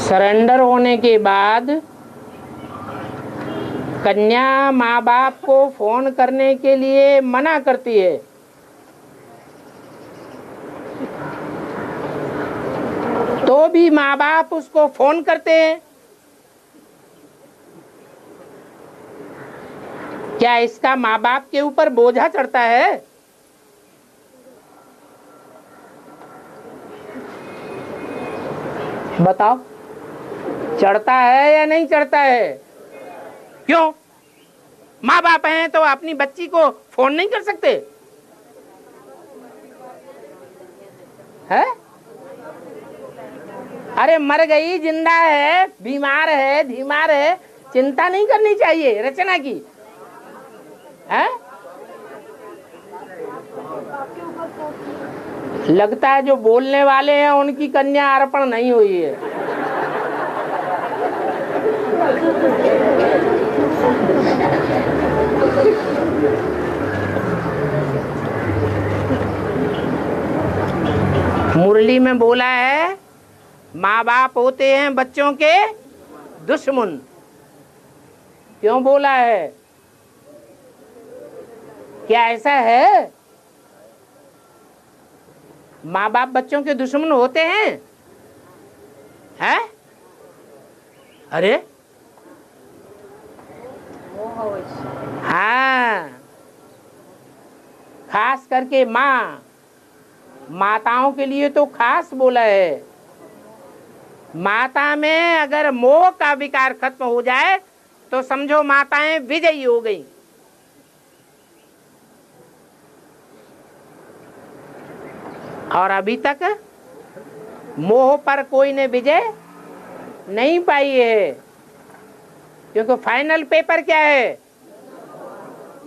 Surrender होने के बाद कन्या माँ बाप को फोन करने के लिए मना करती है। तो भी माँ बाप उसको फोन करते हैं। क्या इसका माँ बाप के ऊपर बोझा चढ़ता है? बताओ, चढ़ता है या नहीं चढ़ता है? क्यों? माँ बाप हैं तो अपनी बच्ची को फोन नहीं कर सकते है? अरे मर गई, जिंदा है, बीमार है, धीमार है, चिंता नहीं करनी चाहिए रचना की है? लगता है जो बोलने वाले हैं उनकी कन्या अर्पण नहीं हुई है। मुरली में बोला है माँ बाप होते हैं बच्चों के दुश्मन। क्यों बोला है? क्या ऐसा है? माँ बाप बच्चों के दुश्मन होते हैं? हैं? अरे हाँ, खास करके माताओं के लिए तो खास बोला है। माता में अगर मोह का विकार खत्म हो जाए तो समझो माताएं विजयी हो गई। और अभी तक मोह पर कोई ने विजय नहीं पाई है, क्योंकि फाइनल पेपर क्या है?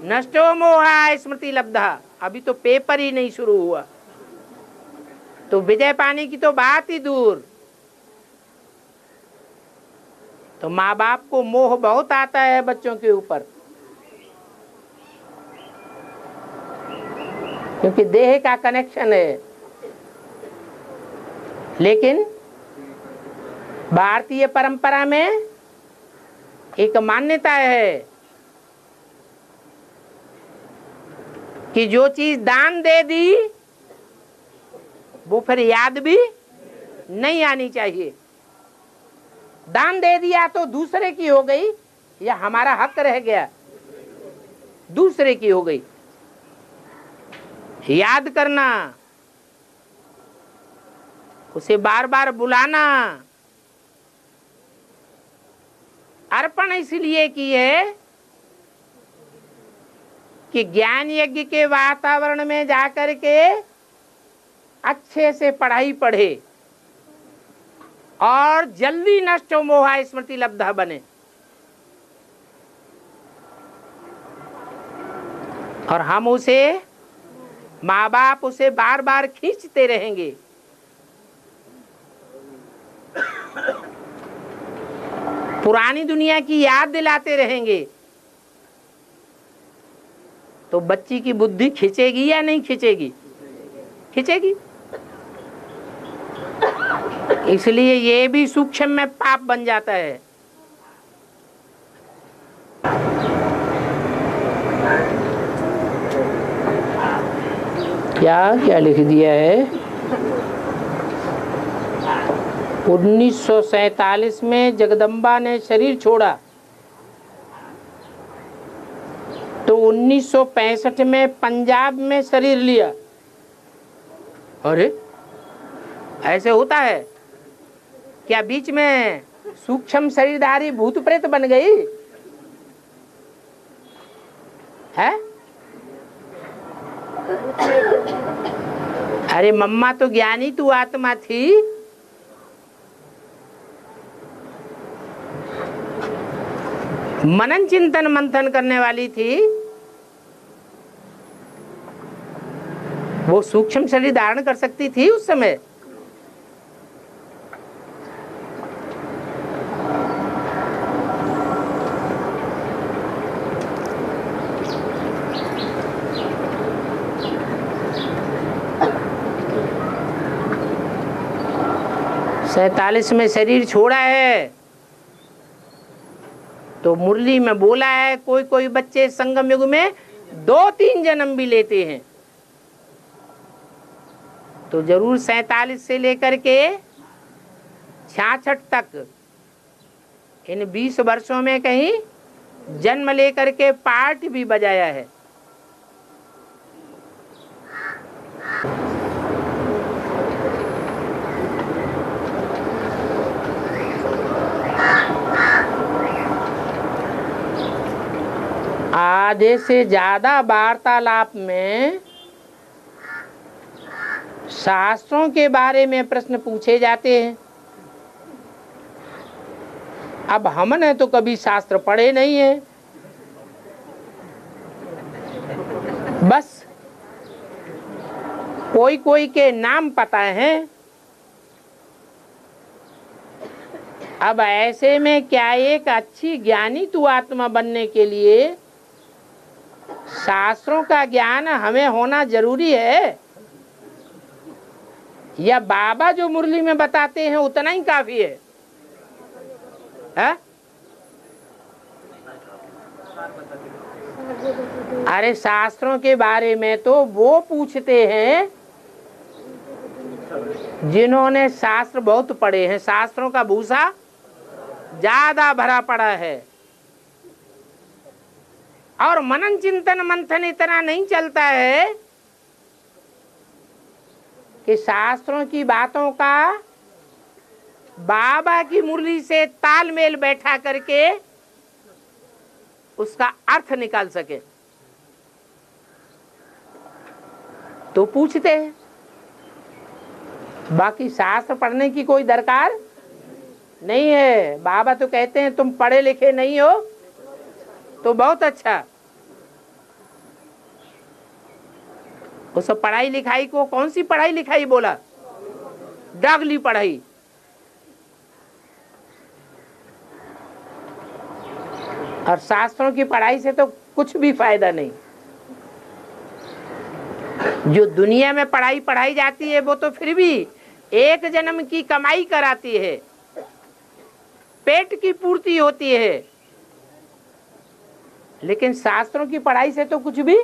नष्टो मोहा स्मृति लब्धा। अभी तो पेपर ही नहीं शुरू हुआ, तो विजय पाने की तो बात ही दूर। तो माँ बाप को मोह बहुत आता है बच्चों के ऊपर, क्योंकि देह का कनेक्शन है। लेकिन भारतीय परंपरा में एक मान्यता है कि जो चीज दान दे दी वो फिर याद भी नहीं आनी चाहिए। दान दे दिया तो दूसरे की हो गई या हमारा हक रह गया? दूसरे की हो गई। याद करना, उसे बार बार बुलाना। अर्पण इसलिए की है कि ज्ञान यज्ञ के वातावरण में जाकर के अच्छे से पढ़ाई पढ़े और जल्दी नष्ट हो मोहा स्मृति लब्धा बने। और हम उसे, माँ बाप उसे बार बार खींचते रहेंगे। पुरानी दुनिया की याद दिलाते रहेंगे, तो बच्ची की बुद्धि खिंचेगी या नहीं खिंचेगी? खिंचेगी। इसलिए ये भी सूक्ष्म में पाप बन जाता है। क्या क्या लिख दिया है? 1947 में जगदम्बा ने शरीर छोड़ा तो 1965 में पंजाब में शरीर लिया। अरे ऐसे होता है क्या? बीच में सूक्ष्म शरीरधारी भूत प्रेत बन गई है? अरे मम्मा तो ज्ञानी तू आत्मा थी। मनन चिंतन मंथन करने वाली थी। वो सूक्ष्म शरीर धारण कर सकती थी उस समय। 47 में शरीर छोड़ा है तो मुरली में बोला है कोई कोई बच्चे संगम युग में 2-3 जन्म भी लेते हैं। तो जरूर 47 से लेकर के 66 तक इन 20 वर्षों में कहीं जन्म लेकर के पार्ट भी बजाया है। आधे से ज्यादा वार्तालाप में शास्त्रों के बारे में प्रश्न पूछे जाते हैं। अब हमने तो कभी शास्त्र पढ़े नहीं है, बस कोई कोई के नाम पता है। अब ऐसे में क्या एक अच्छी ज्ञानी तू आत्मा बनने के लिए शास्त्रों का ज्ञान हमें होना जरूरी है, या बाबा जो मुरली में बताते हैं उतना ही काफी है? अरे शास्त्रों के बारे में तो वो पूछते हैं जिन्होंने शास्त्र बहुत पढ़े हैं, शास्त्रों का भूसा ज्यादा भरा पड़ा है, और मनन चिंतन मंथन इतना नहीं चलता है कि शास्त्रों की बातों का बाबा की मुरली से तालमेल बैठा करके उसका अर्थ निकाल सके। तो पूछते हैं, बाकी शास्त्र पढ़ने की कोई दरकार नहीं है। बाबा तो कहते हैं तुम पढ़े लिखे नहीं हो तो बहुत अच्छा। उस पढ़ाई लिखाई को कौन सी पढ़ाई लिखाई बोला? डागली पढ़ाई। और शास्त्रों की पढ़ाई से तो कुछ भी फायदा नहीं। जो दुनिया में पढ़ाई पढ़ाई जाती है वो तो फिर भी एक जन्म की कमाई कराती है, पेट की पूर्ति होती है, लेकिन शास्त्रों की पढ़ाई से तो कुछ भी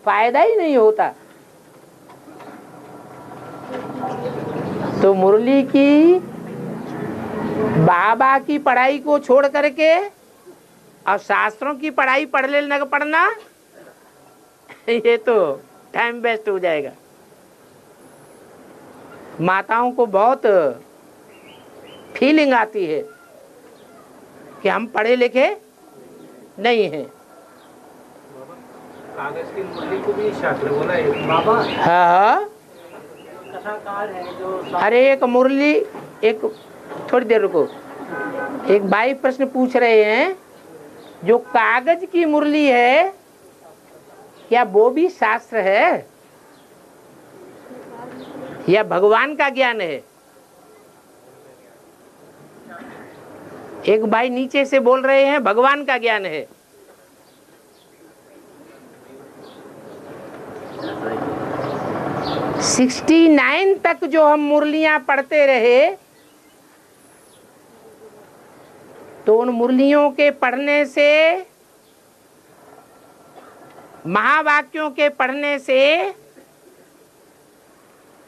फायदा ही नहीं होता। तो मुरली की बाबा की पढ़ाई को छोड़ करके और शास्त्रों की पढ़ाई पढ़ लेना पढ़ना ये तो टाइम वेस्ट हो जाएगा। माताओं को बहुत फीलिंग आती है कि हम पढ़े लिखे नहीं हैं। कागज की मुरली को भी शास्त्र बोला है बाबा। हाँ कथाकार है जो। अरे एक मुरली, एक थोड़ी देर रुको, एक भाई प्रश्न पूछ रहे हैं जो कागज की मुरली है क्या वो भी शास्त्र है या भगवान का ज्ञान है? एक भाई नीचे से बोल रहे हैं भगवान का ज्ञान है। सिक्सटी 69 तक जो हम मुरलियां पढ़ते रहे तो उन मुरलियों के पढ़ने से, महावाक्यों के पढ़ने से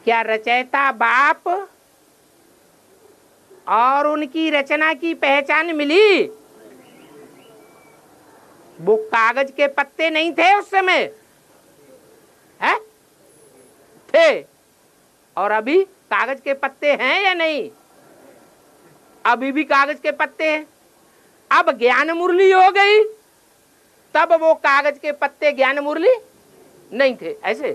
क्या रचयिता बाप और उनकी रचना की पहचान मिली? वो कागज के पत्ते नहीं थे उस समय, है? थे। और अभी कागज के पत्ते हैं या नहीं? अभी भी कागज के पत्ते हैं। अब ज्ञान मुरली हो गई, तब वो कागज के पत्ते ज्ञान मुरली नहीं थे। ऐसे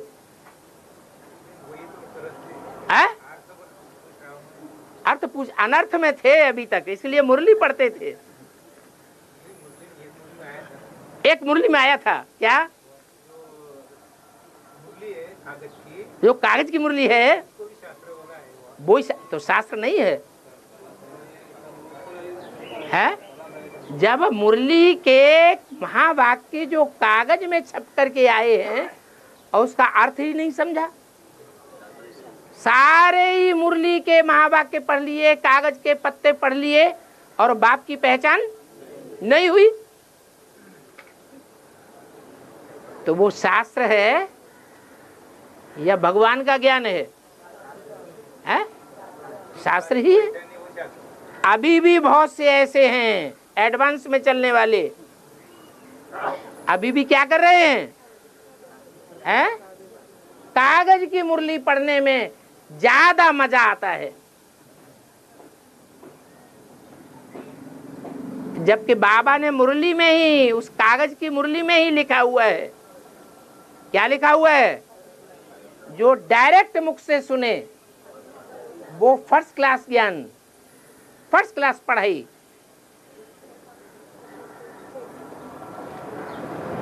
है? अर्थ पूछ, अनर्थ में थे अभी तक, इसलिए मुरली पढ़ते थे। एक मुरली में आया था क्या? जो कागज की मुरली है वो तो शास्त्र नहीं है, है? जब मुरली के महावाक्य जो कागज में छप करके आए हैं और उसका अर्थ ही नहीं समझा, सारे ही मुरली के महावाक्य पढ़ लिए, कागज के पत्ते पढ़ लिए और बाप की पहचान नहीं हुई। तो वो शास्त्र है या भगवान का ज्ञान है? शास्त्र ही है। अभी भी बहुत से ऐसे हैं एडवांस में चलने वाले, अभी भी क्या कर रहे हैं? कागज की मुरली पढ़ने में ज्यादा मजा आता है, जबकि बाबा ने मुरली में ही, उस कागज की मुरली में ही लिखा हुआ है। क्या लिखा हुआ है? जो डायरेक्ट मुख से सुने वो फर्स्ट क्लास ज्ञान, फर्स्ट क्लास पढ़ाई।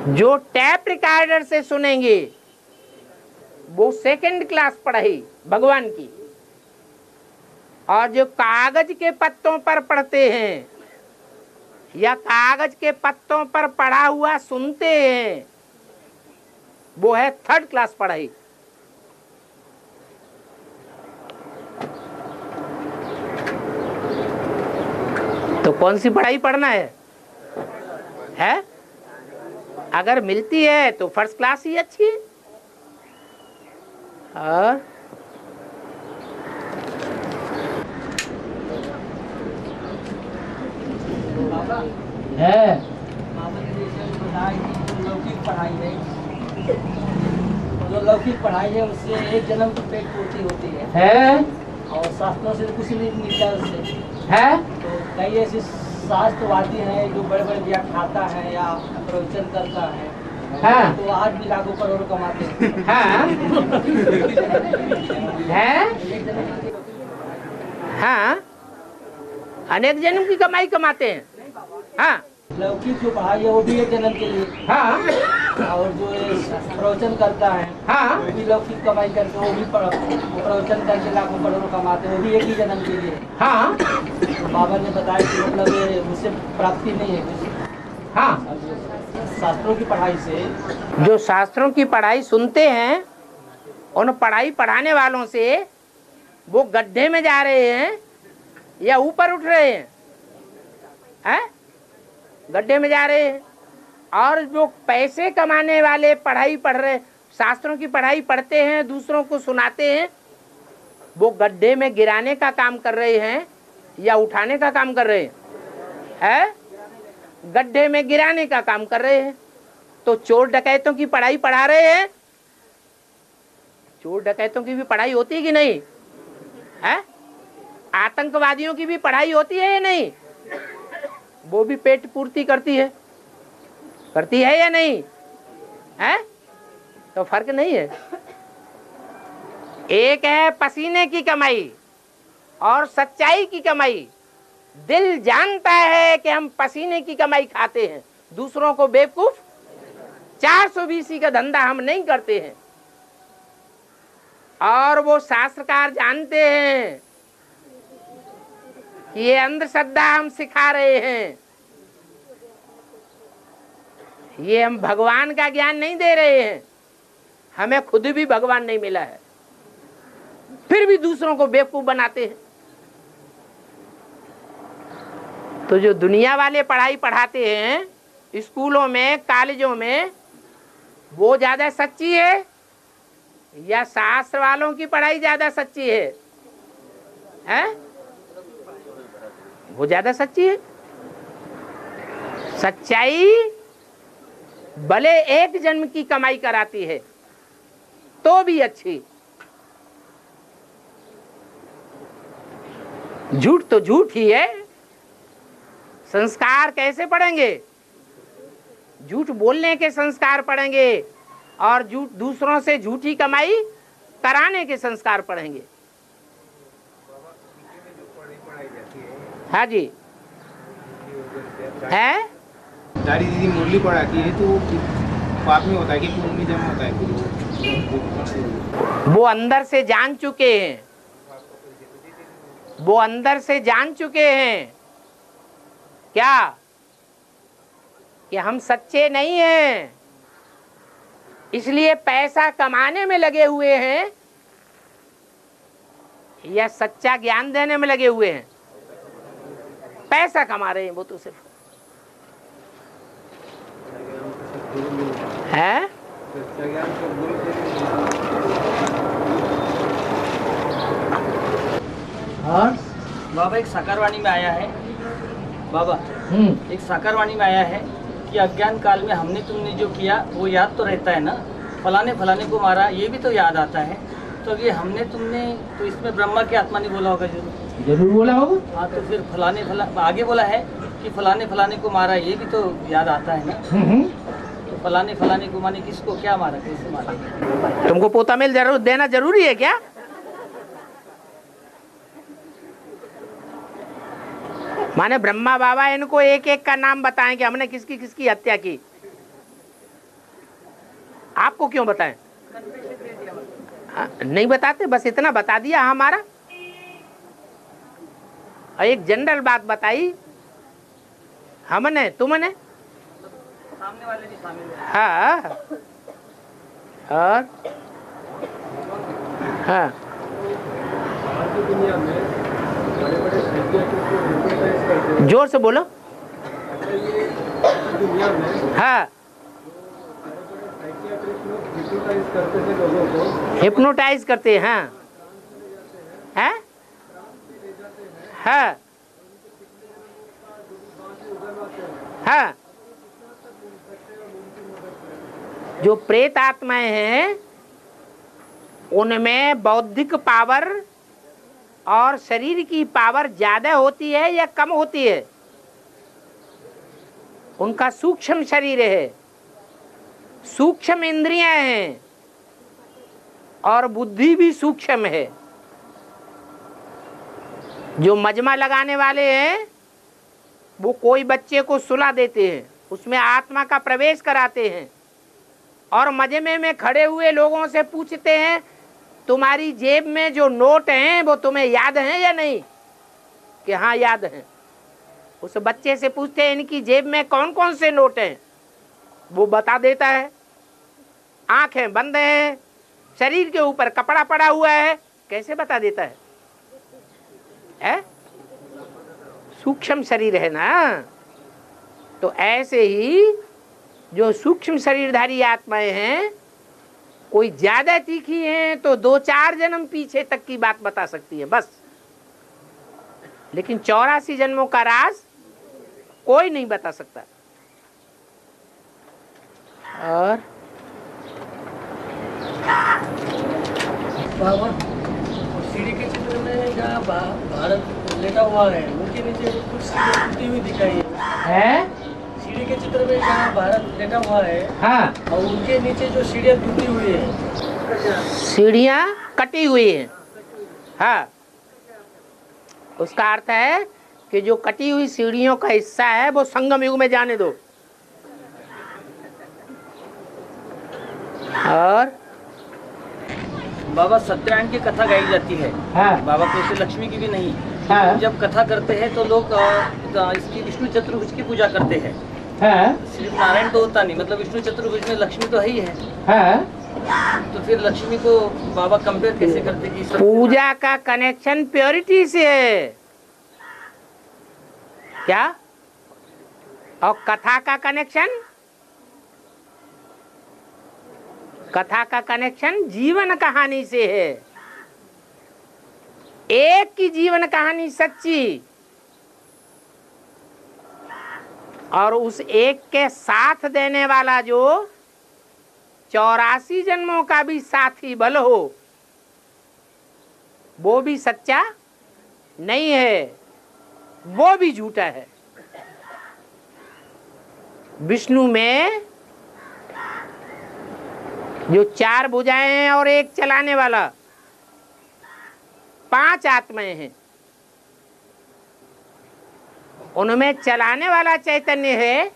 जो टैप रिकॉर्डर से सुनेंगे वो सेकंड क्लास पढ़ाई भगवान की। और जो कागज के पत्तों पर पढ़ते हैं या कागज के पत्तों पर पढ़ा हुआ सुनते हैं वो है थर्ड क्लास पढ़ाई। तो कौन सी पढ़ाई पढ़ना है? अगर मिलती है तो फर्स्ट क्लास ही अच्छी है। हाँ, है लौकिक पढ़ाई है, जो लौकिक पढ़ाई है उससे एक जन्म की पेट पूर्ति होती है और शास्त्रों से कुछ नहीं मिलता उससे है। तो कई ऐसे शास्त्रवादी हैं जो बड़े बड़े व्याख्याता हैं या प्रवचन करता है, हाँ। तो आज भी लाखों करोड़ों कमाते हैं। हाँ है, हाँ, अनेक जन्म की कमाई कमाते हैं। हाँ, लौकिक जो पढ़ाई है वो भी एक जन्म के लिए, हाँ, और जो प्रवचन करता है हाँ, वो भी लौकिक कमाई करके वो भी प्रवचन करके लाखों करोड़ों कमाते हैं, वो भी एक ही जन्म के लिए। हाँ, तो बाबा ने बताया कि मतलब उससे प्राप्ति नहीं है कुछ। हाँ। शास्त्रों की पढ़ाई से, जो शास्त्रों की पढ़ाई सुनते हैं उन पढ़ाई पढ़ाने वालों से वो गड्ढे में जा रहे हैं या ऊपर उठ रहे हैं? गड्ढे में जा रहे हैं। और जो पैसे कमाने वाले पढ़ाई पढ़ रहे, शास्त्रों की पढ़ाई पढ़ते हैं, दूसरों को सुनाते हैं, वो गड्ढे में गिराने का काम कर रहे हैं या उठाने का काम कर रहे हैं? गड्ढे में गिराने का काम कर रहे हैं। तो चोर डकैतों की पढ़ाई पढ़ा रहे हैं। चोर डकैतों की भी पढ़ाई होती है कि नहीं है? आतंकवादियों की भी पढ़ाई होती है या नहीं? वो भी पेट पूर्ति करती है या नहीं है? तो फर्क नहीं है। एक है पसीने की कमाई और सच्चाई की कमाई। दिल जानता है कि हम पसीने की कमाई खाते हैं, दूसरों को बेवकूफ 420 का धंधा हम नहीं करते हैं। और वो शास्त्रकार जानते हैं कि ये अंधश्रद्धा हम सिखा रहे हैं, ये हम भगवान का ज्ञान नहीं दे रहे हैं, हमें खुद भी भगवान नहीं मिला है, फिर भी दूसरों को बेवकूफ बनाते हैं। तो जो दुनिया वाले पढ़ाई पढ़ाते हैं स्कूलों में, कॉलेजों में, वो ज्यादा सच्ची है या शास्त्र वालों की पढ़ाई ज्यादा सच्ची है? वो ज्यादा सच्ची है। सच्चाई भले एक जन्म की कमाई कराती है तो भी अच्छी। झूठ तो झूठ ही है। संस्कार कैसे पढ़ेंगे? झूठ बोलने के संस्कार पढ़ेंगे और झूठ दूसरों से झूठी कमाई कराने के संस्कार पढ़ेंगे। हाँ जी, है। दादी दीदी मुरली पढ़ाती है तो पाप में होता है कि खून में जमा होता है? वो अंदर से जान चुके हैं, वो अंदर से जान चुके हैं क्या कि हम सच्चे नहीं हैं, इसलिए पैसा कमाने में लगे हुए हैं या सच्चा ज्ञान देने में लगे हुए हैं? पैसा कमा रहे हैं वो तो सिर्फ है। और बाबा एक साकारवाणी में आया है, बाबा एक साकारवाणी में आया है कि अज्ञान काल में हमने तुमने जो किया वो याद तो रहता है ना, फलाने फलाने को मारा ये भी तो याद आता है। तो ये हमने तुमने तो इसमें ब्रह्मा की आत्मा ने बोला होगा, जरूर बोला होगा। हाँ, तो फिर फलाने आगे बोला है कि फलाने फलाने को मारा ये भी तो याद आता है ना। तो फलाने फलाने को माने किसको क्या मारा, कैसे मारा? तुमको पोता मिल जरूर देना जरूरी है क्या? माने ब्रह्मा बाबा इनको एक एक का नाम बताएं कि हमने किसकी किसकी हत्या की। आपको क्यों बताएं? नहीं बताते, बस इतना बता दिया हमारा। और एक जनरल बात बताई हमने, तुमने, सामने वाले भी शामिल है। हाँ। और हाँ, जोर से बोलो। हाँ, हिप्नोटाइज करते हैं। हाँ हाँ हाँ, जो प्रेत आत्माएं हैं उनमें बौद्धिक पावर और शरीर की पावर ज्यादा होती है या कम होती है? उनका सूक्ष्म शरीर है, सूक्ष्म इंद्रियां हैं और बुद्धि भी सूक्ष्म है। जो मजमा लगाने वाले हैं वो कोई बच्चे को सुला देते हैं, उसमें आत्मा का प्रवेश कराते हैं और मजमे में खड़े हुए लोगों से पूछते हैं तुम्हारी जेब में जो नोट हैं वो तुम्हें याद हैं या नहीं? कि हाँ याद हैं। उस बच्चे से पूछते हैं इनकी जेब में कौन कौन से नोट हैं? वो बता देता है। आंखें बंद हैं, शरीर के ऊपर कपड़ा पड़ा हुआ है, कैसे बता देता है? सूक्ष्म शरीर है ना। तो ऐसे ही जो सूक्ष्म शरीरधारी आत्माएं हैं, कोई ज्यादा तीखी हैं तो 2-4 जन्म पीछे तक की बात बता सकती है बस, लेकिन 84 जन्मों का राज कोई नहीं बता सकता। और बाबा सीढ़ी के चित्र में जहाँ भारत लेटा हुआ है उनके नीचे कुछ सीढ़ी टूटी हुई दिखाई है। सीढ़ी के चित्र में जहाँ भारत लेटा हुआ है, हाँ, और उनके नीचे जो सीढ़ियाँ टूटी हुई है, सीढ़ियाँ कटी हुई हैं। हाँ, उसका अर्थ है कि जो कटी हुई सीढ़ियों का हिस्सा है वो संगम युग में जाने दो। और बाबा सत्यनारायण की कथा गाई जाती है। हाँ, बाबा को इसे लक्ष्मी की भी नहीं। हाँ, जब कथा करते हैं तो लोग इसकी विष्णु चतुर्भुज की पूजा करते हैं। हाँ, सिर्फ नारायण तो होता नहीं, मतलब विष्णु चतुर्भुज में लक्ष्मी तो है ही है। हाँ। तो फिर लक्ष्मी को बाबा कंपेयर कैसे करते कि पूजा का कनेक्शन प्योरिटी से है क्या? और कथा का कनेक्शन, कथा का कनेक्शन जीवन कहानी से है। एक की जीवन कहानी सच्ची और उस एक के साथ देने वाला जो 84 जन्मों का भी साथी बल हो वो भी सच्चा नहीं है, वो भी झूठा है। विष्णु में जो 4 भुजाएं हैं और एक चलाने वाला, 5 आत्माएं हैं। उनमें चलाने वाला चैतन्य है,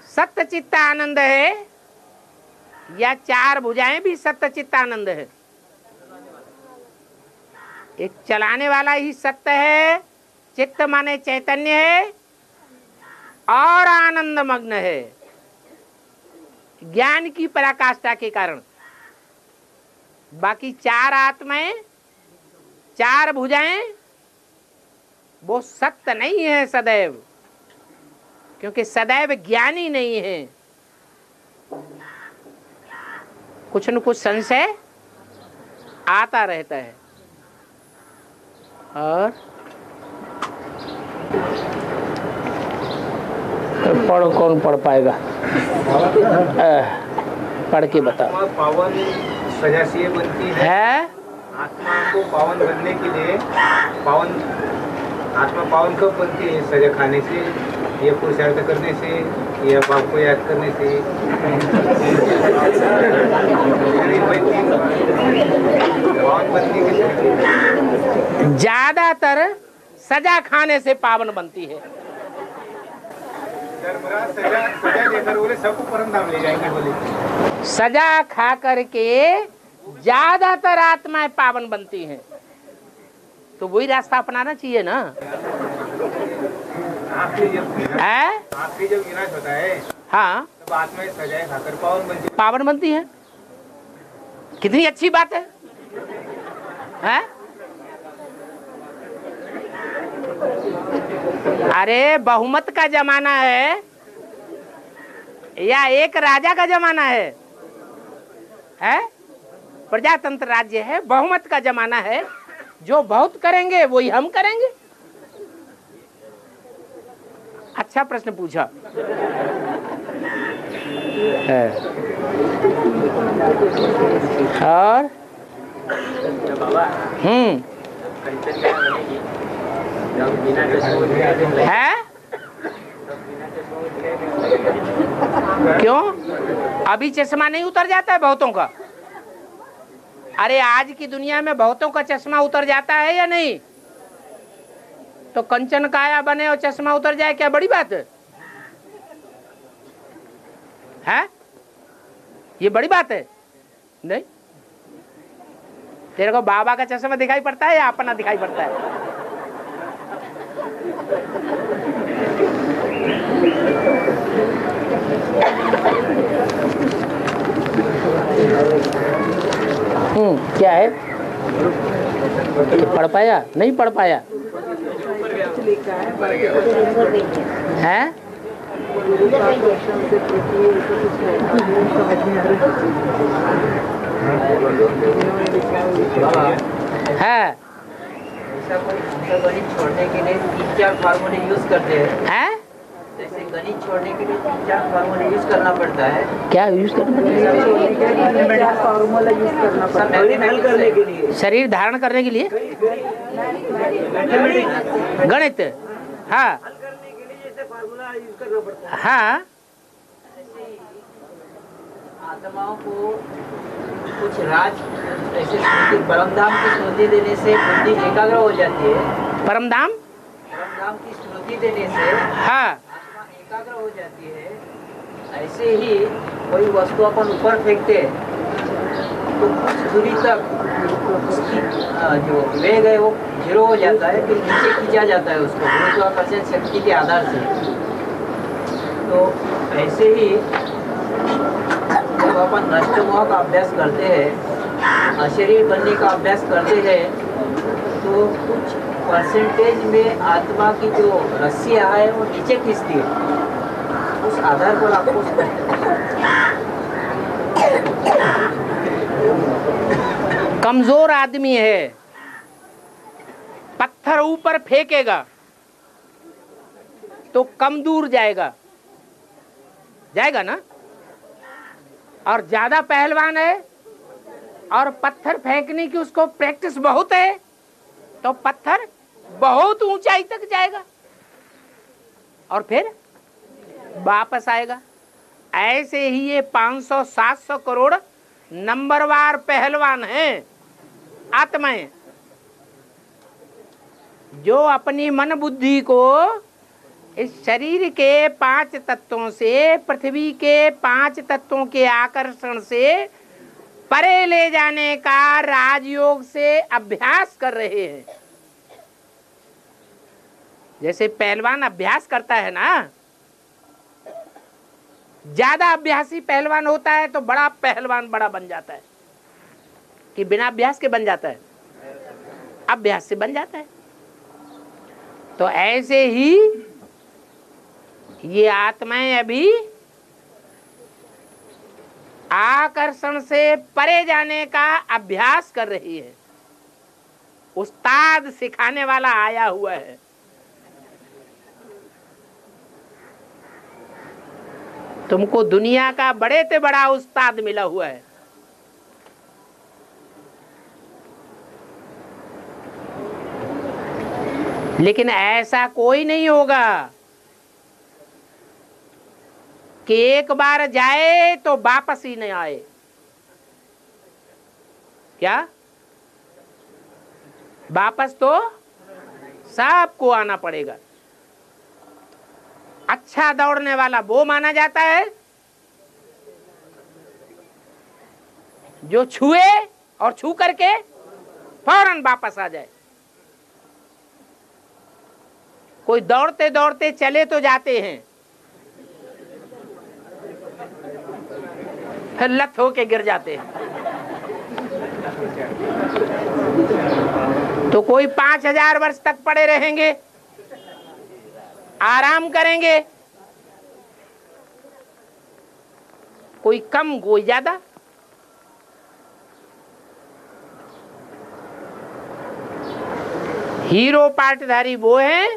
सत्य चित्त आनंद है, या 4 भुजाएं भी सत्य चित्त आनंद है? एक चलाने वाला ही सत्य है, चित्त माने चैतन्य है और आनंद मग्न है ज्ञान की पराकाष्ठा के कारण। बाकी 4 आत्माएं चार भुजाएं वो सत्य नहीं है सदैव, क्योंकि सदैव ज्ञानी नहीं है, कुछ न कुछ संशय आता रहता है। और पढ़ कौन पढ़ पाएगा? पढ़ के बताओ। पावन सजा से बनती है। आत्मा को पावन बनने के लिए आत्मा पावन कब बनती है? सजा खाने से, या पुरुषार्थ करने से, या बाप को याद करने से। पावन बनती है ज्यादातर सजा खाने से पावन बनती है। सजा देकर बोले सबको परम धाम ले जाएंगे बोले। सजा खा करके ज्यादातर आत्माएं पावन बनती हैं, तो वही रास्ता अपनाना चाहिए ना। आखिरी जब विनाश होता है, हाँ, तब आत्माएं सजाएं खाकर पावन बनती है। कितनी अच्छी बात है, हैं? अरे बहुमत का जमाना है या एक राजा का जमाना है? प्रजातंत्र राज्य है, बहुमत का जमाना है। जो बहुत करेंगे वही हम करेंगे। अच्छा प्रश्न पूछा है। और है क्यों? अभी चश्मा नहीं उतर जाता है बहुतों का? अरे आज की दुनिया में बहुतों का चश्मा उतर जाता है या नहीं? तो कंचन काया बने और चश्मा उतर जाए, क्या बड़ी बात है? ये बड़ी बात है? नहीं। तेरे को बाबा का चश्मा दिखाई पड़ता है या अपना दिखाई पड़ता है? क्या है? पढ़ पाया? नहीं पढ़ पाया है? है गणित छोड़ने के लिए 3-4 फार्मूले यूज करते हैं। जैसे गणित छोड़ने के लिए 3-4 फार्मूले यूज करना पड़ता है। क्या यूज करना पड़ता है? फार्मूला यूज करना पड़ता है करने के लिए, शरीर धारण करने के लिए गणित। हाँ हाँ, आत्माओं को कुछ राज ऐसे स्मृति, परमधाम की स्मृति देने से बुद्धि एकाग्र हो जाती है। परमधाम की स्मृति देने से हाँ आत्मा एकाग्र हो जाती है। ऐसे ही कोई वस्तु अपन ऊपर फेंकते तो कुछ दूरी तक उसकी जो वेग है वो 0 हो जाता है, फिर नीचे खींचा जाता है उसको गुरुत्वाकर्षण शक्ति के आधार से। तो ऐसे ही जब अपन नष्ट मोह का अभ्यास करते हैं, अशरीर बनने का अभ्यास करते हैं, तो कुछ परसेंटेज में आत्मा की जो रस्सियाँ है वो नीचे खींचती है। उस आधार पर आपको कमजोर आदमी है, पत्थर ऊपर फेंकेगा तो कम दूर जाएगा ना। और ज्यादा पहलवान है और पत्थर फेंकने की उसको प्रैक्टिस बहुत है, तो पत्थर बहुत ऊंचाई तक जाएगा और फिर वापस आएगा। ऐसे ही ये 500-700 करोड़ नंबरवार पहलवान हैं आत्माएं, जो अपनी मन बुद्धि को इस शरीर के 5 तत्वों से, पृथ्वी के 5 तत्वों के आकर्षण से परे ले जाने का राजयोग से अभ्यास कर रहे हैं। जैसे पहलवान अभ्यास करता है ना, ज्यादा अभ्यासी पहलवान होता है तो बड़ा पहलवान बड़ा बन जाता है कि बिना अभ्यास के बन जाता अभ्यास से बन जाता है। तो ऐसे ही ये आत्माएं अभी आकर्षण से परे जाने का अभ्यास कर रही है। उस्ताद सिखाने वाला आया हुआ है। तुमको दुनिया का बड़े से बड़ा उस्ताद मिला हुआ है। लेकिन ऐसा कोई नहीं होगा कि एक बार जाए तो वापस ही नहीं आए। क्या? वापस तो सबको आना पड़ेगा। अच्छा दौड़ने वाला वो माना जाता है जो छुए और छू करके फौरन वापस आ जाए। कोई दौड़ते दौड़ते चले तो जाते हैं, फिर लत होके गिर जाते हैं। तो कोई 5000 वर्ष तक पड़े रहेंगे, आराम करेंगे, कोई कम कोई ज्यादा। हीरो पार्टधारी वो है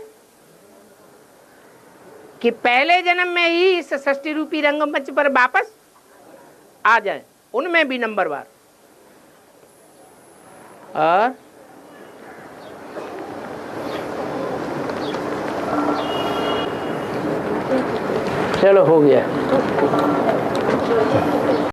कि पहले जन्म में ही इस सृष्टि रूपी रंगमंच पर वापस आ जाए, उनमें भी नंबरवार। और चलो हो गया।